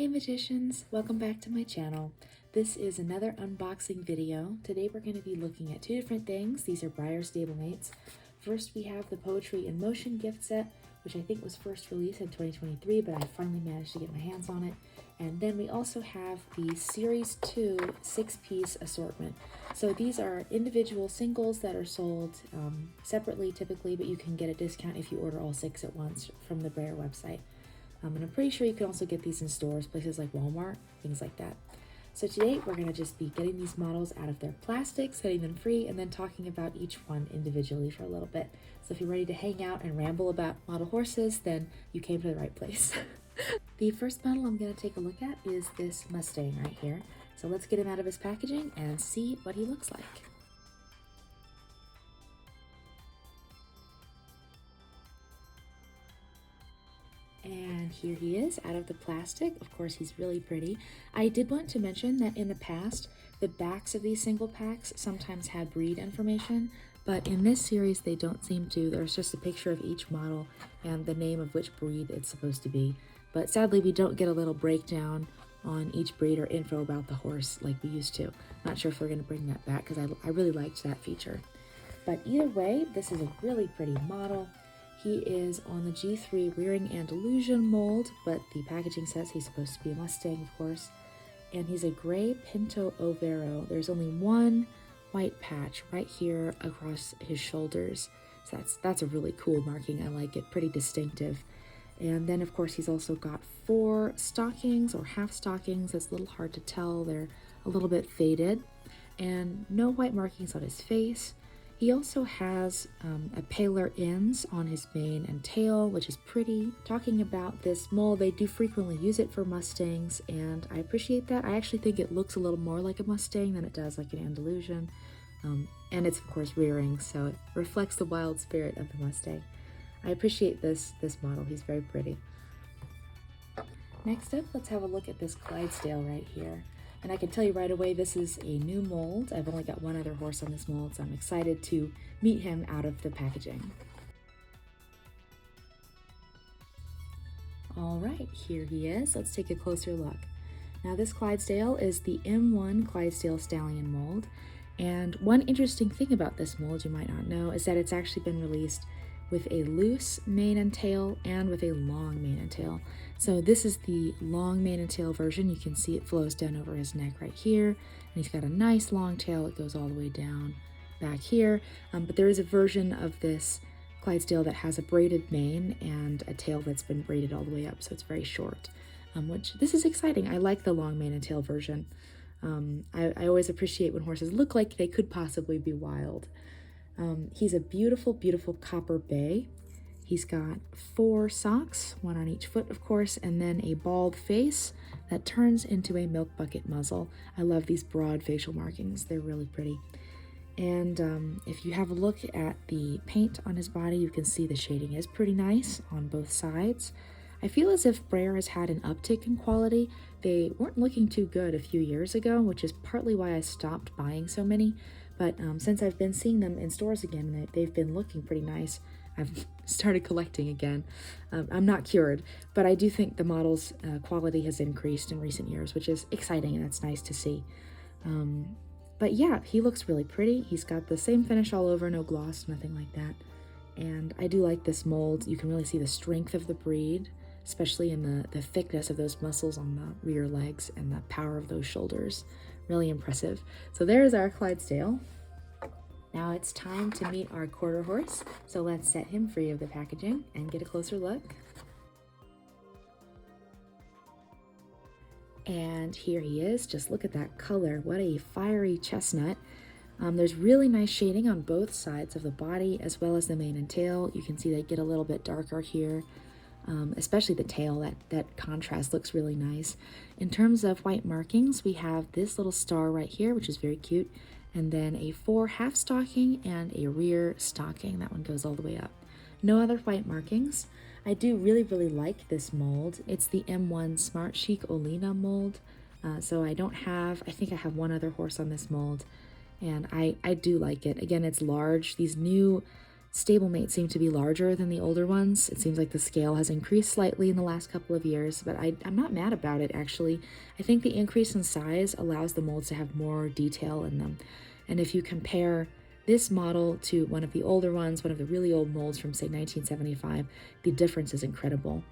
Hey magicians, welcome back to my channel. This is another unboxing video. Today we're going to be looking at two different things. These are Breyer Stablemates. First we have the Poetry in Motion gift set, which I think was first released in 2023, but I finally managed to get my hands on it. And then we also have the Series 2 6-piece assortment. So these are individual singles that are sold separately typically, but you can get a discount if you order all 6 at once from the Breyer website. And I'm pretty sure you can also get these in stores, places like Walmart, things like that. So today we're going to just be getting these models out of their plastic, setting them free, and then talking about each one individually for a little bit. So if you're ready to hang out and ramble about model horses, then you came to the right place. The first model I'm going to take a look at is this Mustang right here. So let's get him out of his packaging and see what he looks like. And here he is out of the plastic. Of course, he's really pretty. I did want to mention that in the past, the backs of these single packs sometimes had breed information, but in this series they don't seem to. There's just a picture of each model and the name of which breed it's supposed to be. But sadly, we don't get a little breakdown on each breed or info about the horse like we used to. Not sure if we're going to bring that back because I really liked that feature. But either way, this is a really pretty model. He is on the G3 Rearing and Illusion mold, but the packaging says he's supposed to be a Mustang, of course. And he's a gray Pinto Overo. There's only one white patch right here across his shoulders. So that's a really cool marking. I like it, pretty distinctive. And then of course he's also got 4 stockings or half stockings. It's a little hard to tell. They're a little bit faded. And no white markings on his face. He also has a paler ends on his mane and tail, which is pretty. Talking about this mold, they do frequently use it for Mustangs, and I appreciate that. I actually think it looks a little more like a Mustang than it does like an Andalusian. And it's of course rearing, so it reflects the wild spirit of the Mustang. I appreciate this model. He's very pretty. Next up, let's have a look at this Clydesdale right here. And I can tell you right away, this is a new mold. I've only got one other horse on this mold, so I'm excited to meet him out of the packaging. All right, here he is. Let's take a closer look. Now this Clydesdale is the M1 Clydesdale Stallion mold. And one interesting thing about this mold you might not know is that it's actually been released with a loose mane and tail and with a long mane and tail. So this is the long mane and tail version. You can see it flows down over his neck right here. And he's got a nice long tail that goes all the way down back here. But there is a version of this Clydesdale that has a braided mane and a tail that's been braided all the way up, so it's very short. Which this is exciting. I like the long mane and tail version. I always appreciate when horses look like they could possibly be wild. He's a beautiful, beautiful copper bay. He's got 4 socks, 1 on each foot, of course, and then a bald face that turns into a milk bucket muzzle. I love these broad facial markings. They're really pretty. And if you have a look at the paint on his body, you can see the shading is pretty nice on both sides. I feel as if Breyer has had an uptick in quality. They weren't looking too good a few years ago, which is partly why I stopped buying so many. But since I've been seeing them in stores again, they've been looking pretty nice. I've started collecting again. I'm not cured, but I do think the model's quality has increased in recent years, which is exciting and it's nice to see. But yeah, he looks really pretty. He's got the same finish all over, no gloss, nothing like that. And I do like this mold. You can really see the strength of the breed, especially in the thickness of those muscles on the rear legs and the power of those shoulders. Really impressive. So there's our Clydesdale. Now it's time to meet our quarter horse. So let's set him free of the packaging and get a closer look. And here he is. Just look at that color. What a fiery chestnut. There's really nice shading on both sides of the body as well as the mane and tail. You can see they get a little bit darker here. Especially the tail, that contrast looks really nice. In terms of white markings, we have this little star right here, which is very cute, and then a 4 half stocking and a rear stocking. That one goes all the way up. No other white markings. I do really, really like this mold. It's the M1 Smart Chic Olina mold. So I think I have one other horse on this mold, and I do like it. Again, it's large. These new Stablemates seem to be larger than the older ones. It seems like the scale has increased slightly in the last couple of years, but I'm not mad about it, actually. I think the increase in size allows the molds to have more detail in them. And if you compare this model to one of the older ones, one of the really old molds from, say, 1975, the difference is incredible.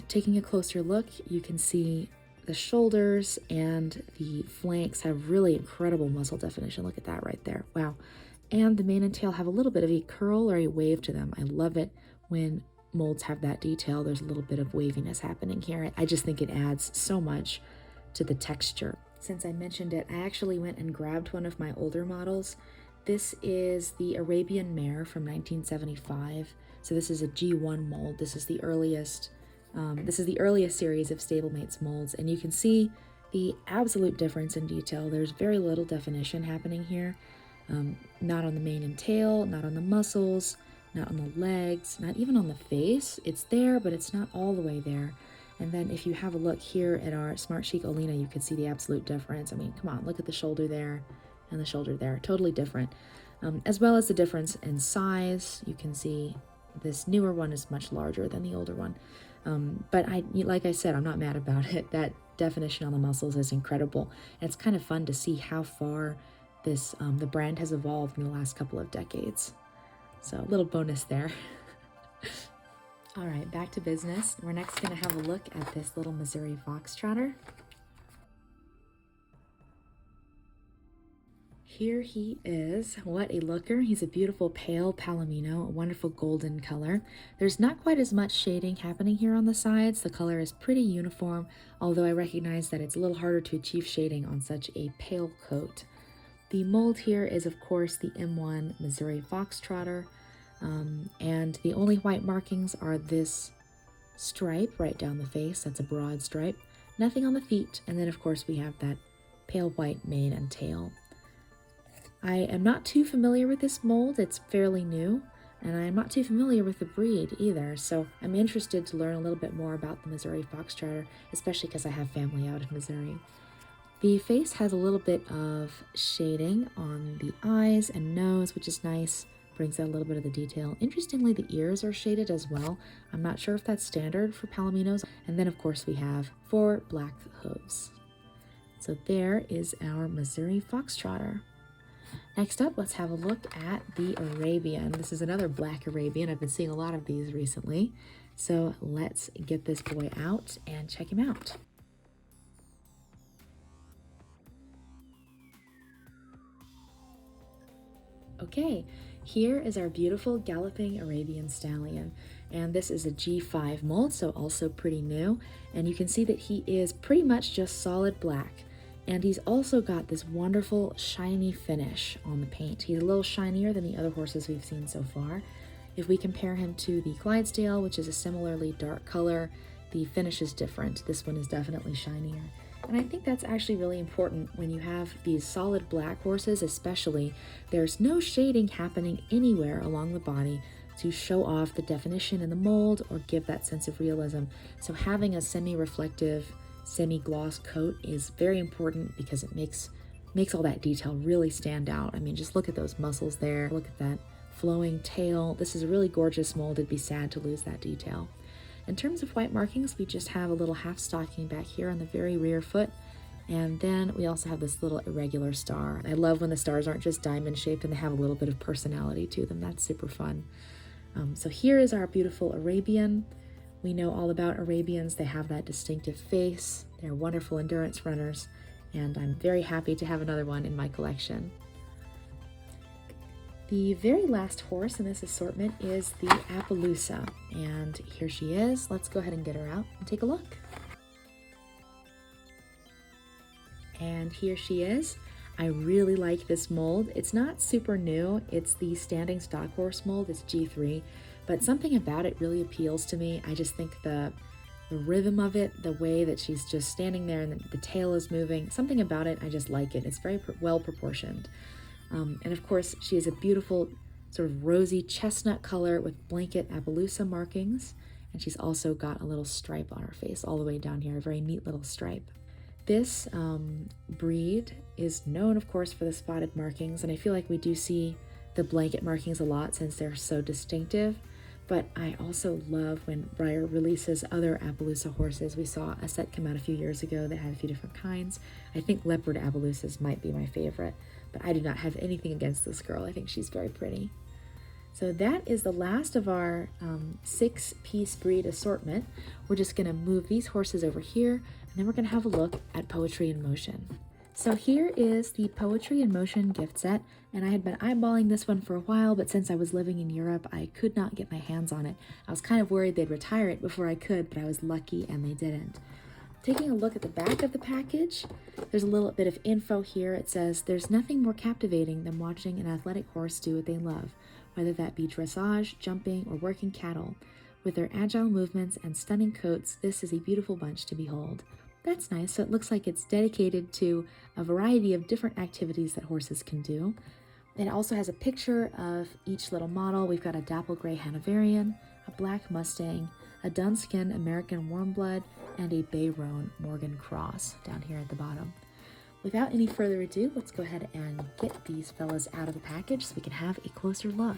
Taking a closer look, you can see the shoulders and the flanks have really incredible muscle definition. Look at that right there. Wow. And the mane and tail have a little bit of a curl or a wave to them. I love it when molds have that detail. There's a little bit of waviness happening here. I just think it adds so much to the texture. Since I mentioned it, I actually went and grabbed one of my older models. This is the Arabian Mare from 1975. So this is a G1 mold. This is the earliest series of Stablemates molds, and you can see the absolute difference in detail. There's very little definition happening here. Not on the mane and tail, not on the muscles, not on the legs, not even on the face. It's there, but it's not all the way there. And then if you have a look here at our Smart Chic Olena, you can see the absolute difference. I mean, come on, look at the shoulder there and the shoulder there, totally different. As well as the difference in size. You can see this newer one is much larger than the older one. But like I said, I'm not mad about it. That definition on the muscles is incredible. And it's kind of fun to see how far the brand has evolved in the last couple of decades. So a little bonus there. All right, back to business. We're next going to have a look at this little Missouri Foxtrotter. Here he is. What a looker. He's a beautiful pale palomino, a wonderful golden color. There's not quite as much shading happening here on the sides. The color is pretty uniform, although I recognize that it's a little harder to achieve shading on such a pale coat. The mold here is, of course, the M1 Missouri Foxtrotter, and the only white markings are this stripe right down the face. That's a broad stripe. Nothing on the feet, and then, of course, we have that pale white mane and tail. I am not too familiar with this mold. It's fairly new, and I'm not too familiar with the breed either, so I'm interested to learn a little bit more about the Missouri Foxtrotter, especially because I have family out of Missouri. The face has a little bit of shading on the eyes and nose, which is nice, brings out a little bit of the detail. Interestingly, the ears are shaded as well. I'm not sure if that's standard for palominos. And then, of course, we have 4 black hooves. So there is our Missouri Foxtrotter. Next up, let's have a look at the Arabian. This is another black Arabian. I've been seeing a lot of these recently. So let's get this boy out and check him out. Okay, here is our beautiful galloping Arabian stallion, and this is a G5 mold, so also pretty new, and you can see that he is pretty much just solid black, and he's also got this wonderful shiny finish on the paint. He's a little shinier than the other horses we've seen so far. If we compare him to the Clydesdale, which is a similarly dark color, the finish is different. This one is definitely shinier. And I think that's actually really important when you have these solid black horses, especially. There's no shading happening anywhere along the body to show off the definition in the mold or give that sense of realism. So having a semi-reflective, semi-gloss coat is very important because it makes all that detail really stand out. I mean, just look at those muscles there. Look at that flowing tail. This is a really gorgeous mold. It'd be sad to lose that detail. In terms of white markings, we just have a little half stocking back here on the very rear foot, and then we also have this little irregular star. I love when the stars aren't just diamond shaped and they have a little bit of personality to them. That's super fun. So here is our beautiful Arabian. We know all about Arabians. They have that distinctive face. They're wonderful endurance runners, and I'm very happy to have another one in my collection. The very last horse in this assortment is the Appaloosa, and here she is. Let's go ahead and get her out and take a look. And here she is. I really like this mold. It's not super new. It's the standing stock horse mold. It's G3, but something about it really appeals to me. I just think the rhythm of it, the way that she's just standing there and the tail is moving, something about it, I just like it. It's very well proportioned. And of course, she is a beautiful sort of rosy chestnut color with blanket Appaloosa markings. And she's also got a little stripe on her face all the way down here, a very neat little stripe. This breed is known, of course, for the spotted markings. And I feel like we do see the blanket markings a lot since they're so distinctive. But I also love when Breyer releases other Appaloosa horses. We saw a set come out a few years ago that had a few different kinds. I think leopard Appaloosas might be my favorite, but I do not have anything against this girl. I think she's very pretty. So that is the last of our 6-piece breed assortment. We're just gonna move these horses over here, and then we're gonna have a look at Poetry in Motion. So here is the Poetry in Motion gift set, and I had been eyeballing this one for a while, but since I was living in Europe, I could not get my hands on it. I was kind of worried they'd retire it before I could, but I was lucky and they didn't. Taking a look at the back of the package, there's a little bit of info here. It says, "There's nothing more captivating than watching an athletic horse do what they love, whether that be dressage, jumping, or working cattle. With their agile movements and stunning coats, this is a beautiful bunch to behold." That's nice. So it looks like it's dedicated to a variety of different activities that horses can do. It also has a picture of each little model. We've got a dapple gray Hanoverian, a black Mustang, a Dunskin American Warmblood, and a Bay Roan Morgan Cross down here at the bottom. Without any further ado, let's go ahead and get these fellas out of the package so we can have a closer look.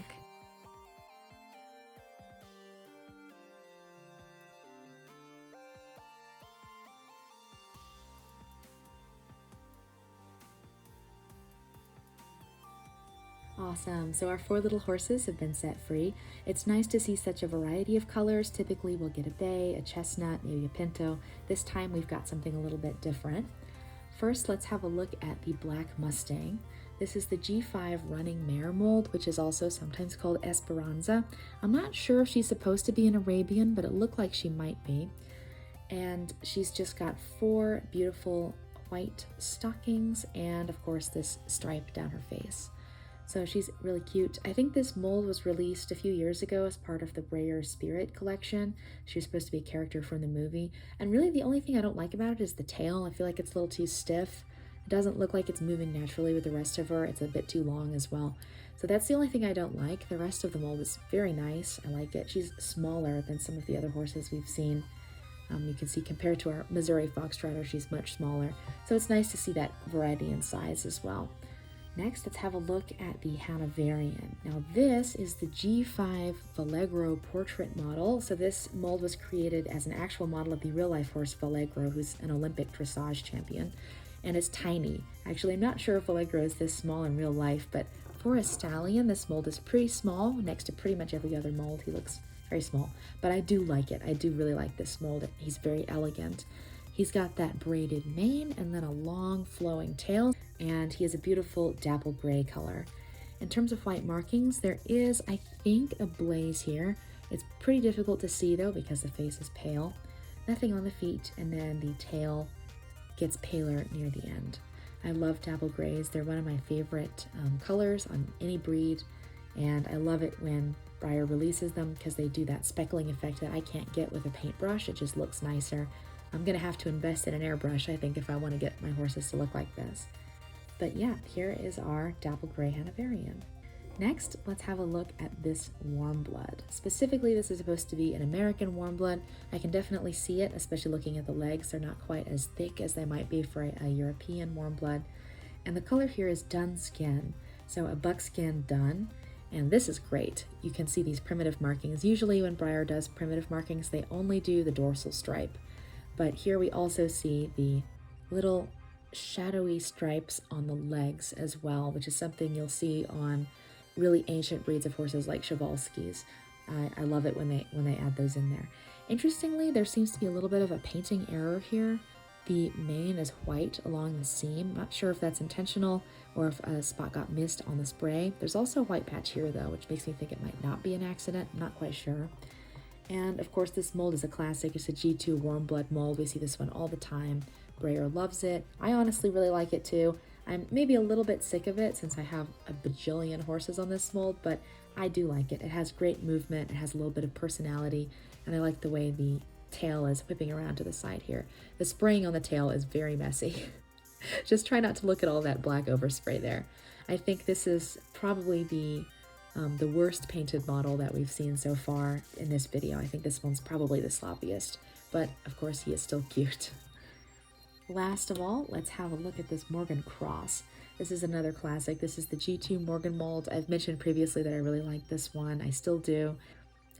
Awesome, so our 4 little horses have been set free. It's nice to see such a variety of colors. Typically we'll get a bay, a chestnut, maybe a pinto. This time we've got something a little bit different. First, let's have a look at the Black Mustang. This is the G5 running mare mold, which is also sometimes called Esperanza. I'm not sure if she's supposed to be an Arabian, but it looked like she might be. And she's just got 4 beautiful white stockings and of course this stripe down her face. So she's really cute. I think this mold was released a few years ago as part of the Breyer Spirit collection. She was supposed to be a character from the movie. And really the only thing I don't like about it is the tail. I feel like it's a little too stiff. It doesn't look like it's moving naturally with the rest of her. It's a bit too long as well. So that's the only thing I don't like. The rest of the mold is very nice. I like it. She's smaller than some of the other horses we've seen. You can see compared to our Missouri Foxtrotter, she's much smaller. So it's nice to see that variety in size as well. Next, let's have a look at the Hanoverian. Now this is the G5 Valegro portrait model. So this mold was created as an actual model of the real-life horse Valegro, who's an Olympic dressage champion, and it's tiny. Actually, I'm not sure if Valegro is this small in real life, but for a stallion, this mold is pretty small. Next to pretty much every other mold, he looks very small, but I do like it. I do really like this mold. He's very elegant. He's got that braided mane and then a long flowing tail, and he has a beautiful dapple gray color. In terms of white markings, there is, I think, a blaze here. It's pretty difficult to see though because the face is pale. Nothing on the feet, and then the tail gets paler near the end. I love dapple grays. They're one of my favorite colors on any breed, and I love it when Breyer releases them because they do that speckling effect that I can't get with a paintbrush. It just looks nicer. I'm gonna have to invest in an airbrush, I think, if I want to get my horses to look like this. But yeah, here is our dapple gray Hanoverian. Next, let's have a look at this Warmblood. Specifically, this is supposed to be an American Warmblood. I can definitely see it, especially looking at the legs. They're not quite as thick as they might be for a European Warmblood. And the color here is dun skin, so a buckskin dun. And this is great. You can see these primitive markings. Usually when Breyer does primitive markings, they only do the dorsal stripe. But here we also see the little shadowy stripes on the legs as well, which is something you'll see on really ancient breeds of horses like Przewalski's. I love it when they add those in there. Interestingly, there seems to be a little bit of a painting error here. The mane is white along the seam. Not sure if that's intentional or if a spot got missed on the spray. There's also a white patch here though, which makes me think it might not be an accident. I'm not quite sure. And of course this mold is a classic. It's a G2 Warmblood mold. We see this one all the time. Breyer loves it. I honestly really like it too. I'm maybe a little bit sick of it since I have a bajillion horses on this mold, but I do like it. It has great movement, it has a little bit of personality, and I like the way the tail is whipping around to the side here. The spraying on the tail is very messy. Just try not to look at all that black overspray there. I think this is probably the worst painted model that we've seen so far in this video. I think this one's probably the sloppiest, but of course he is still cute. Last of all, let's have a look at this Morgan Cross. This is another classic. This is the G2 Morgan mold. I've mentioned previously that I really like this one. I still do.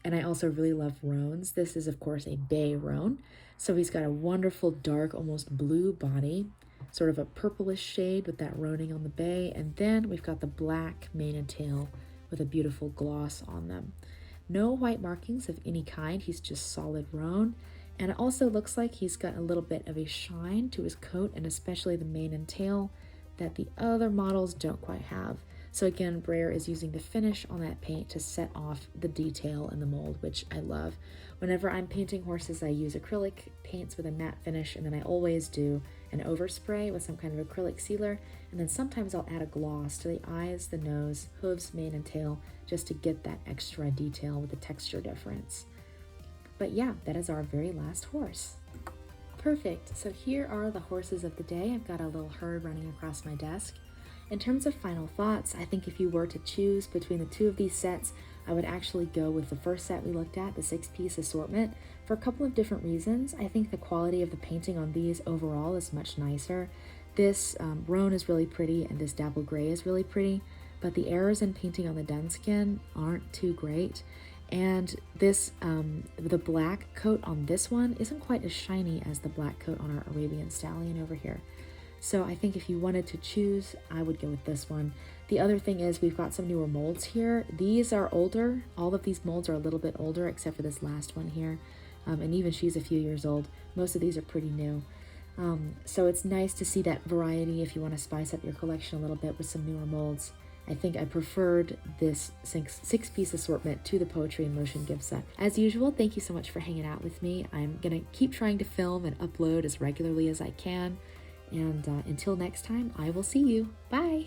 And I also really love roans. This is, of course, a bay roan. So he's got a wonderful dark, almost blue body, sort of a purplish shade with that roaning on the bay. And then we've got the black mane and tail with a beautiful gloss on them. No white markings of any kind. He's just solid roan. And it also looks like he's got a little bit of a shine to his coat, and especially the mane and tail, that the other models don't quite have. So again, Breyer is using the finish on that paint to set off the detail in the mold, which I love. Whenever I'm painting horses, I use acrylic paints with a matte finish, and then I always do an overspray with some kind of acrylic sealer, and then sometimes I'll add a gloss to the eyes, the nose, hooves, mane, and tail, just to get that extra detail with the texture difference. But yeah, that is our very last horse. Perfect. So here are the horses of the day. I've got a little herd running across my desk. In terms of final thoughts, I think if you were to choose between the two of these sets, I would actually go with the first set we looked at, the 6-piece assortment, for a couple of different reasons. I think the quality of the painting on these overall is much nicer. This roan is really pretty, and this dapple gray is really pretty, but the errors in painting on the dun skin aren't too great. And this, the black coat on this one isn't quite as shiny as the black coat on our Arabian Stallion over here. So I think if you wanted to choose, I would go with this one. The other thing is we've got some newer molds here. These are older. All of these molds are a little bit older, except for this last one here. And even she's a few years old. Most of these are pretty new. So it's nice to see that variety if you want to spice up your collection a little bit with some newer molds. I think I preferred this 6-piece assortment to the Poetry in Motion gift set. As usual, thank you so much for hanging out with me. I'm going to keep trying to film and upload as regularly as I can. And until next time, I will see you. Bye!